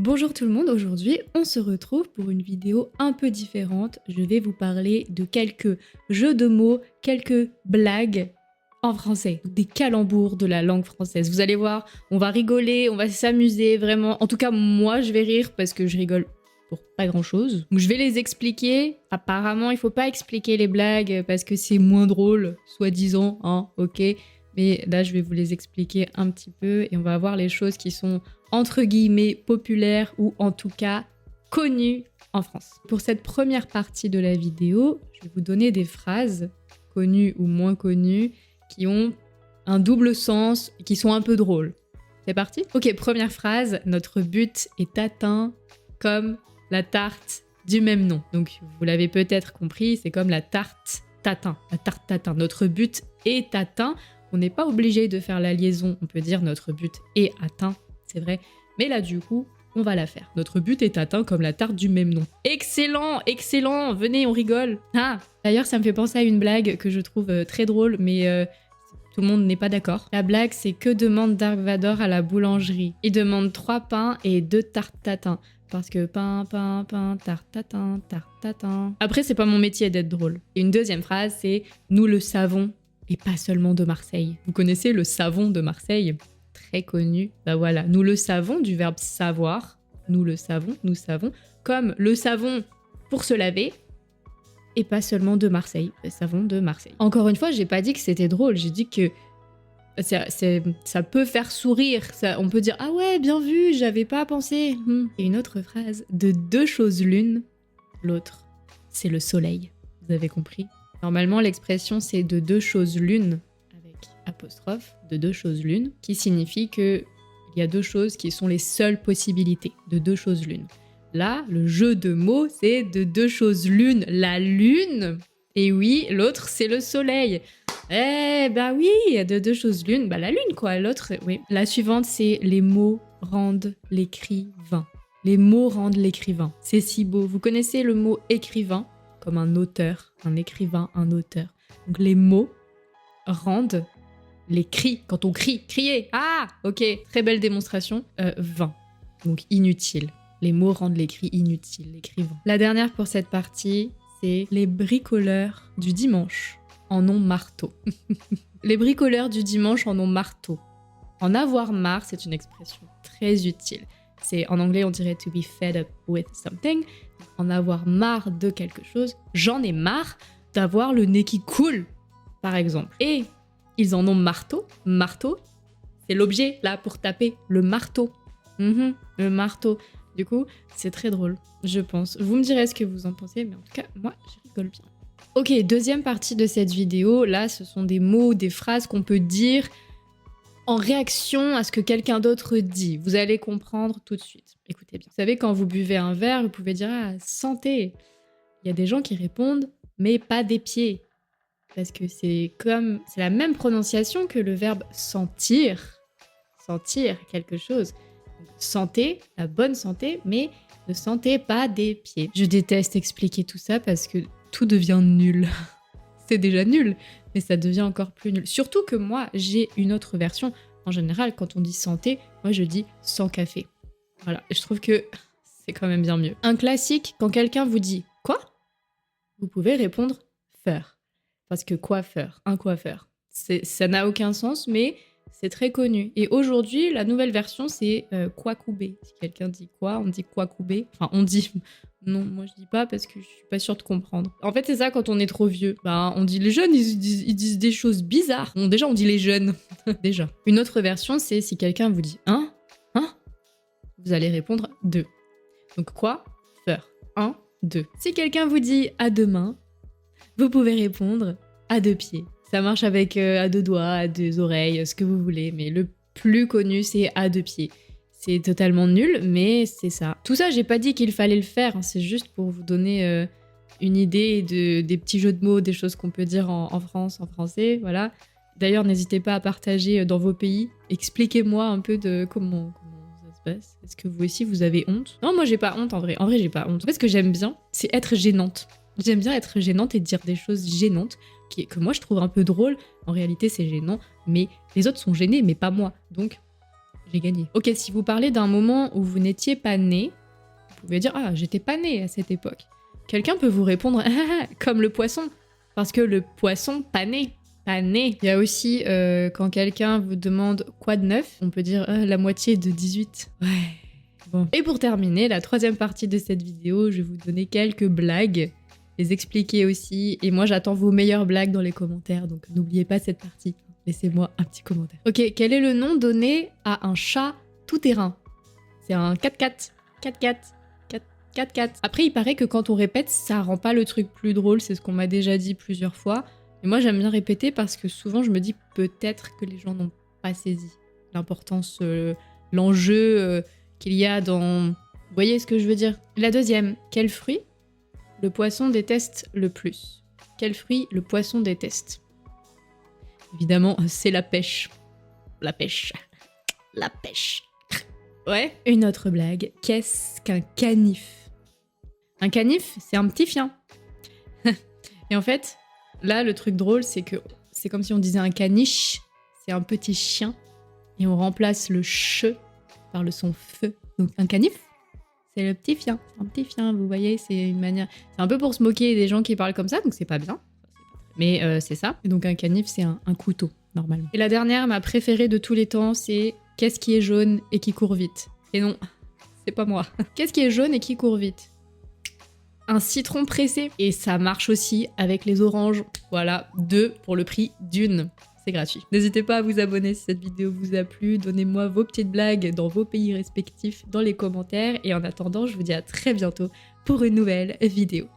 Bonjour tout le monde, aujourd'hui on se retrouve pour une vidéo un peu différente. Je vais vous parler de quelques jeux de mots, quelques blagues en français, des calembours de la langue française. Vous allez voir, on va rigoler, on va s'amuser vraiment. En tout cas moi je vais rire parce que je rigole pour pas grand chose. Donc je vais les expliquer. Apparemment il faut pas expliquer les blagues parce que c'est moins drôle, soi-disant, hein, ok. Mais là, je vais vous les expliquer un petit peu et on va voir les choses qui sont entre guillemets populaires ou en tout cas connues en France. Pour cette première partie de la vidéo, je vais vous donner des phrases connues ou moins connues qui ont un double sens et qui sont un peu drôles. C'est parti ? Ok, première phrase, notre but est atteint comme la tarte du même nom. Donc, vous l'avez peut-être compris, c'est comme la tarte tatin. La tarte tatin. Notre but est atteint. On n'est pas obligé de faire la liaison, on peut dire notre but est atteint, c'est vrai. Mais là, du coup, on va la faire. Notre but est atteint comme la tarte du même nom. Excellent, excellent, venez, on rigole. Ah, d'ailleurs, ça me fait penser à une blague que je trouve très drôle, mais tout le monde n'est pas d'accord. La blague, c'est que demande Dark Vador à la boulangerie. Il demande 3 pains et 2 tartes tatin. Parce que pain, tarte tatin, tarte tatin. Après, c'est pas mon métier d'être drôle. Et une deuxième phrase, c'est « Nous le savons ». Et pas seulement de Marseille. Vous connaissez le savon de Marseille ? Très connu. Bah voilà, nous le savons du verbe savoir. Nous le savons, nous savons. Comme le savon pour se laver. Et pas seulement de Marseille. Le savon de Marseille. Encore une fois, j'ai pas dit que c'était drôle. J'ai dit que ça peut faire sourire. On peut dire « Ah ouais, bien vu, j'avais pas pensé. » Et une autre phrase. De 2 choses l'une, l'autre, c'est le soleil. Vous avez compris ? Normalement, l'expression, c'est de 2 choses l'une, avec apostrophe, de 2 choses l'une, qui signifie qu'il y a 2 choses qui sont les seules possibilités, de 2 choses l'une. Là, le jeu de mots, c'est de 2 choses l'une, la lune, et oui, l'autre, c'est le soleil. Eh ben oui, de 2 choses l'une, bah la lune quoi, l'autre, oui. La suivante, c'est les mots rendent l'écrivain. Les mots rendent l'écrivain. C'est si beau. Vous connaissez le mot écrivain ? Comme un auteur, un écrivain, un auteur. Donc les mots rendent les cris. Quand on crie, crier. Ah, ok, très belle démonstration. Vain. Donc inutile. Les mots rendent les cris inutiles, l'écrivain. La dernière pour cette partie, c'est les bricoleurs du dimanche en ont marteau. Les bricoleurs du dimanche en ont marteau. En avoir marre, c'est une expression très utile. C'est en anglais, on dirait to be fed up with something. En avoir marre de quelque chose. J'en ai marre d'avoir le nez qui coule, par exemple. Et ils en ont marteau. Marteau, c'est l'objet là pour taper. Le marteau. Le marteau. Du coup, c'est très drôle, je pense. Vous me direz ce que vous en pensez, mais en tout cas, moi, je rigole bien. Ok, deuxième partie de cette vidéo. Là, ce sont des mots, des phrases qu'on peut dire en réaction à ce que quelqu'un d'autre dit. Vous allez comprendre tout de suite. Écoutez bien. Vous savez, quand vous buvez un verre, vous pouvez dire « Ah, santé !» Il y a des gens qui répondent « Mais pas des pieds !» Parce que c'est la même prononciation que le verbe sentir. Sentir quelque chose. Donc, santé, la bonne santé, mais ne sentez pas des pieds. Je déteste expliquer tout ça parce que tout devient nul. C'est déjà nul, mais ça devient encore plus nul. Surtout que moi, j'ai une autre version. En général, quand on dit santé, moi je dis sans café. Voilà, et je trouve que c'est quand même bien mieux. Un classique, quand quelqu'un vous dit « Quoi ?» vous pouvez répondre « Faire ». Parce que coiffeur, un coiffeur. Ça n'a aucun sens, mais c'est très connu. Et aujourd'hui, la nouvelle version, c'est « Quacoubé ». Si quelqu'un dit quoi, on dit « Quacoubé ». Enfin, on dit... Non, moi je dis pas parce que je suis pas sûre de comprendre. En fait, c'est ça quand on est trop vieux. Bah, on dit les jeunes, ils disent des choses bizarres. Bon, déjà, on dit les jeunes. Déjà. Une autre version, c'est si quelqu'un vous dit « Hein ? Hein ?» vous allez répondre « 2 ». Donc quoi ? Faire. 1, 2. Si quelqu'un vous dit « à demain », vous pouvez répondre « à 2 pieds ». Ça marche avec à 2 doigts, à 2 oreilles, ce que vous voulez. Mais le plus connu, c'est à 2 pieds. C'est totalement nul, mais c'est ça. Tout ça, j'ai pas dit qu'il fallait le faire, hein, c'est juste pour vous donner une idée des petits jeux de mots, des choses qu'on peut dire en France, en français, voilà. D'ailleurs, n'hésitez pas à partager dans vos pays. Expliquez-moi un peu de comment ça se passe. Est-ce que vous aussi, vous avez honte ? Non, moi, j'ai pas honte, en vrai. En vrai, j'ai pas honte. En fait, ce que j'aime bien, c'est être gênante. J'aime bien être gênante et dire des choses gênantes que moi, je trouve un peu drôles. En réalité, c'est gênant, mais les autres sont gênés, mais pas moi. Donc... j'ai gagné. Ok, si vous parlez d'un moment où vous n'étiez pas né, vous pouvez dire « Ah, j'étais pas né à cette époque ». Quelqu'un peut vous répondre « Ah, comme le poisson ». Parce que le poisson, pas né. Pas né. Il y a aussi, quand quelqu'un vous demande « Quoi de neuf ?», on peut dire la moitié de 18 ». Ouais. Bon. Et pour terminer, la troisième partie de cette vidéo, je vais vous donner quelques blagues, les expliquer aussi. Et moi, j'attends vos meilleures blagues dans les commentaires, donc n'oubliez pas cette partie. Laissez-moi un petit commentaire. Ok, quel est le nom donné à un chat tout-terrain? C'est un 4x4. 4x4. 4x4. Après, il paraît que quand on répète, ça rend pas le truc plus drôle, c'est ce qu'on m'a déjà dit plusieurs fois. Et moi, j'aime bien répéter parce que souvent, je me dis peut-être que les gens n'ont pas saisi l'importance, l'enjeu qu'il y a dans... Vous voyez ce que je veux dire? La deuxième, quel fruit le poisson déteste le plus? Quel fruit le poisson déteste? Évidemment, c'est la pêche. La pêche. La pêche. Ouais. Une autre blague. Qu'est-ce qu'un canif? Un canif, c'est un petit chien. Et en fait, là, le truc drôle, c'est que c'est comme si on disait un caniche, c'est un petit chien, et on remplace le che par le son feu. Donc un canif, c'est le petit chien. C'est un petit chien, vous voyez, c'est une manière... C'est un peu pour se moquer des gens qui parlent comme ça, donc c'est pas bien. Mais c'est ça. Et donc un canif, c'est un couteau, normalement. Et la dernière, ma préférée de tous les temps, c'est qu'est-ce qui est jaune et qui court vite? Et non, c'est pas moi. Qu'est-ce qui est jaune et qui court vite? Un citron pressé. Et ça marche aussi avec les oranges. Voilà, 2 pour le prix d'une. C'est gratuit. N'hésitez pas à vous abonner si cette vidéo vous a plu. Donnez-moi vos petites blagues dans vos pays respectifs dans les commentaires. Et en attendant, je vous dis à très bientôt pour une nouvelle vidéo.